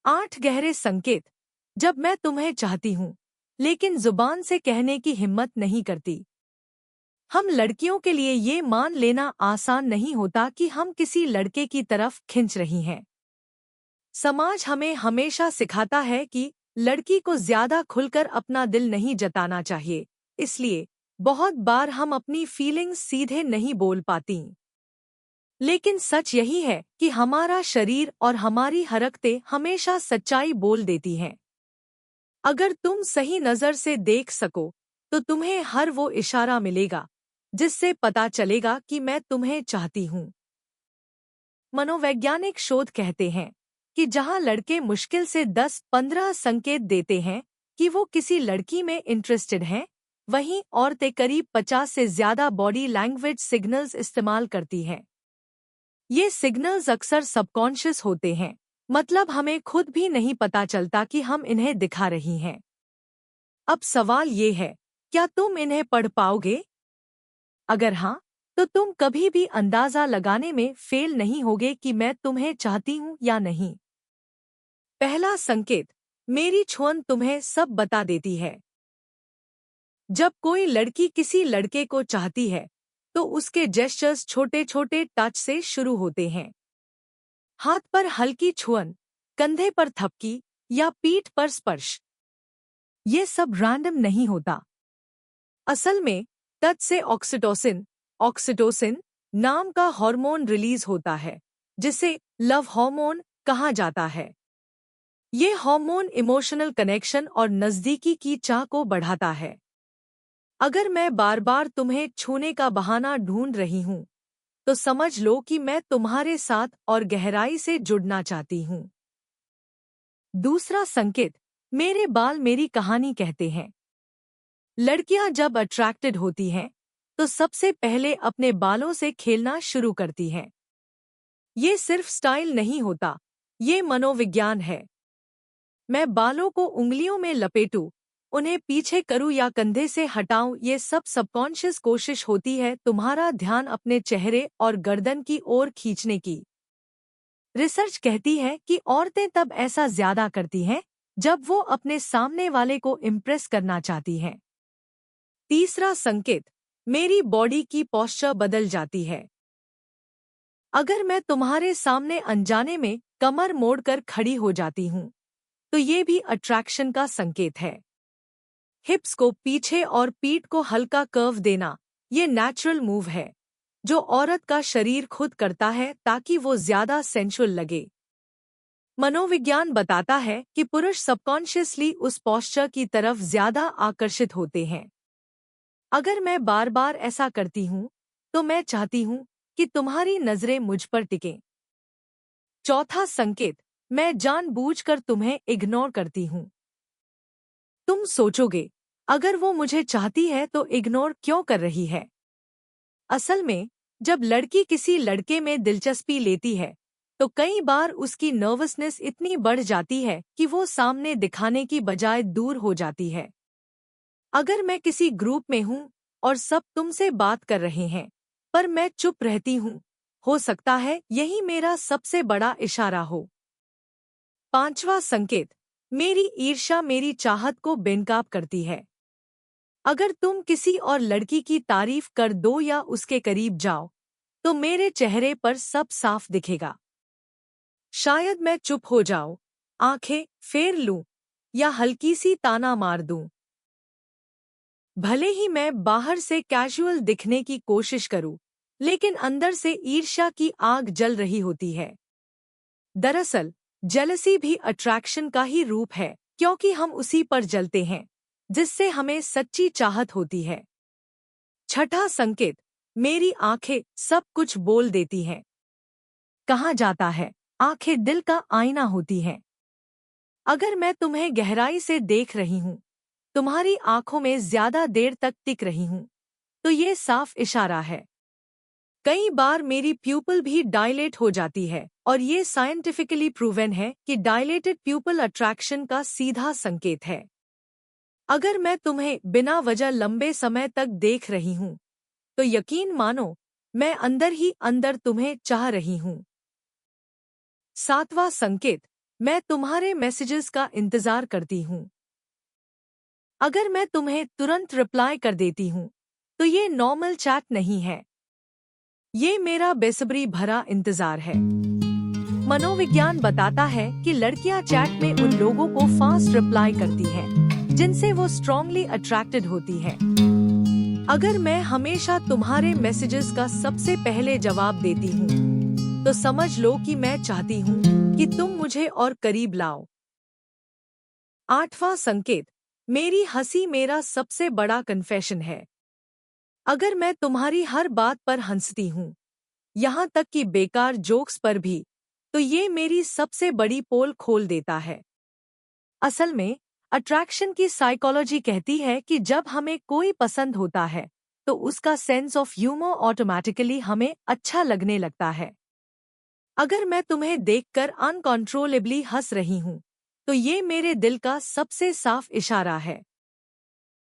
8 गहरे संकेत जब मैं तुम्हें चाहती हूँ, लेकिन जुबान से कहने की हिम्मत नहीं करती। हम लड़कियों के लिए ये मान लेना आसान नहीं होता कि हम किसी लड़के की तरफ खिंच रही हैं। समाज हमें हमेशा सिखाता है कि लड़की को ज्यादा खुलकर अपना दिल नहीं जताना चाहिए, इसलिए बहुत बार हम अपनी फीलिंग्स सीधे नहीं बोल पाती। लेकिन सच यही है कि हमारा शरीर और हमारी हरकतें हमेशा सच्चाई बोल देती हैं। अगर तुम सही नज़र से देख सको, तो तुम्हें हर वो इशारा मिलेगा जिससे पता चलेगा कि मैं तुम्हें चाहती हूँ। मनोवैज्ञानिक शोध कहते हैं कि जहाँ लड़के मुश्किल से 10-15 संकेत देते हैं कि वो किसी लड़की में इंटरेस्टेड हैं, वहीं औरतें करीब 50 से ज्यादा बॉडी लैंग्वेज सिग्नल्स इस्तेमाल करती हैं। ये सिग्नल्स अक्सर सबकॉन्शियस होते हैं, मतलब हमें खुद भी नहीं पता चलता कि हम इन्हें दिखा रही हैं। अब सवाल ये है, क्या तुम इन्हें पढ़ पाओगे? अगर हाँ, तो तुम कभी भी अंदाजा लगाने में फेल नहीं होगे कि मैं तुम्हें चाहती हूँ या नहीं। पहला संकेत, मेरी छुअन तुम्हें सब बता देती है। जब कोई लड़की किसी लड़के को चाहती है, तो उसके जेस्चर्स छोटे छोटे टच से शुरू होते हैं। हाथ पर हल्की छुअन, कंधे पर थपकी या पीठ पर स्पर्श। ये सब रैंडम नहीं होता। असल में टच से ऑक्सीटोसिन नाम का हार्मोन रिलीज होता है, जिसे लव हार्मोन कहा जाता है। ये हार्मोन इमोशनल कनेक्शन और नज़दीकी की चाह को बढ़ाता है। अगर मैं बार बार तुम्हें छूने का बहाना ढूंढ रही हूँ, तो समझ लो कि मैं तुम्हारे साथ और गहराई से जुड़ना चाहती हूँ। दूसरा संकेत, मेरे बाल मेरी कहानी कहते हैं। लड़कियां जब अट्रैक्टेड होती हैं, तो सबसे पहले अपने बालों से खेलना शुरू करती हैं। ये सिर्फ स्टाइल नहीं होता, ये मनोविज्ञान है। मैं बालों को उंगलियों में लपेटूं, उन्हें पीछे करूं या कंधे से हटाऊं, ये सब सबकॉन्शियस कोशिश होती है तुम्हारा ध्यान अपने चेहरे और गर्दन की ओर खींचने की। रिसर्च कहती है कि औरतें तब ऐसा ज्यादा करती हैं जब वो अपने सामने वाले को इम्प्रेस करना चाहती हैं। तीसरा संकेत, मेरी बॉडी की पोस्चर बदल जाती है। अगर मैं तुम्हारे सामने अनजाने में कमर मोड़कर खड़ी हो जाती हूँ, तो ये भी अट्रैक्शन का संकेत है। हिप्स को पीछे और पीठ को हल्का कर्व देना, ये नेचुरल मूव है जो औरत का शरीर खुद करता है ताकि वो ज्यादा सेंसुअल लगे। मनोविज्ञान बताता है कि पुरुष सबकॉन्शियसली उस पोस्चर की तरफ ज्यादा आकर्षित होते हैं। अगर मैं बार बार ऐसा करती हूँ, तो मैं चाहती हूँ कि तुम्हारी नजरें मुझ पर टिकें। चौथा संकेत, मैं जानबूझकर तुम्हें इग्नोर करती हूँ। तुम सोचोगे, अगर वो मुझे चाहती है तो इग्नोर क्यों कर रही है? असल में, जब लड़की किसी लड़के में दिलचस्पी लेती है, तो कई बार उसकी नर्वसनेस इतनी बढ़ जाती है कि वो सामने दिखाने की बजाय दूर हो जाती है। अगर मैं किसी ग्रुप में हूँ और सब तुमसे बात कर रहे हैं, पर मैं चुप रहती हूँ, हो सकता है यही मेरा सबसे बड़ा इशारा हो। पांचवा संकेत, मेरी ईर्ष्या मेरी चाहत को बेनकाब करती है। अगर तुम किसी और लड़की की तारीफ कर दो या उसके करीब जाओ, तो मेरे चेहरे पर सब साफ दिखेगा। शायद मैं चुप हो जाऊं, आंखें फेर लूं या हल्की सी ताना मार दूं। भले ही मैं बाहर से कैजुअल दिखने की कोशिश करूं, लेकिन अंदर से ईर्ष्या की आग जल रही होती है। दरअसल, जेलसी भी अट्रैक्शन का ही रूप है, क्योंकि हम उसी पर जलते हैं जिससे हमें सच्ची चाहत होती है। छठा संकेत, मेरी आंखें सब कुछ बोल देती हैं। कहा जाता है, आंखें दिल का आईना होती हैं। अगर मैं तुम्हें गहराई से देख रही हूँ, तुम्हारी आंखों में ज्यादा देर तक टिक रही हूँ, तो ये साफ इशारा है। कई बार मेरी प्यूपिल भी डायलेट हो जाती है, और ये साइंटिफिकली प्रूवन है कि डायलेटेड प्यूपिल अट्रैक्शन का सीधा संकेत है। अगर मैं तुम्हें बिना वजह लंबे समय तक देख रही हूँ, तो यकीन मानो, मैं अंदर ही अंदर तुम्हें चाह रही हूँ। सातवां संकेत, मैं तुम्हारे मैसेजेस का इंतजार करती हूँ। अगर मैं तुम्हें तुरंत रिप्लाई कर देती हूँ, तो ये नॉर्मल चैट नहीं है। ये मेरा बेसब्री भरा इंतजार है। मनोविज्ञान बताता है कि लड़कियां चैट में उन लोगों को फास्ट रिप्लाई करती हैं, जिनसे वो स्ट्रांगली अट्रैक्टेड होती हैं। अगर मैं हमेशा तुम्हारे मैसेजेस का सबसे पहले जवाब देती हूँ, तो समझ लो कि मैं चाहती हूँ कि तुम मुझे और करीब लाओ। 8वां संकेत, मेरी हंसी मेरा सबसे बड़ा कन्फेशन है। अगर मैं तुम्हारी हर बात पर हंसती हूँ, यहाँ तक कि बेकार जोक्स पर भी, तो ये मेरी सबसे बड़ी पोल खोल देता है। असल में अट्रैक्शन की साइकोलॉजी कहती है कि जब हमें कोई पसंद होता है, तो उसका सेंस ऑफ ह्यूमर ऑटोमैटिकली हमें अच्छा लगने लगता है। अगर मैं तुम्हें देखकर अनकंट्रोलेबली हंस रही हूँ, तो ये मेरे दिल का सबसे साफ इशारा है।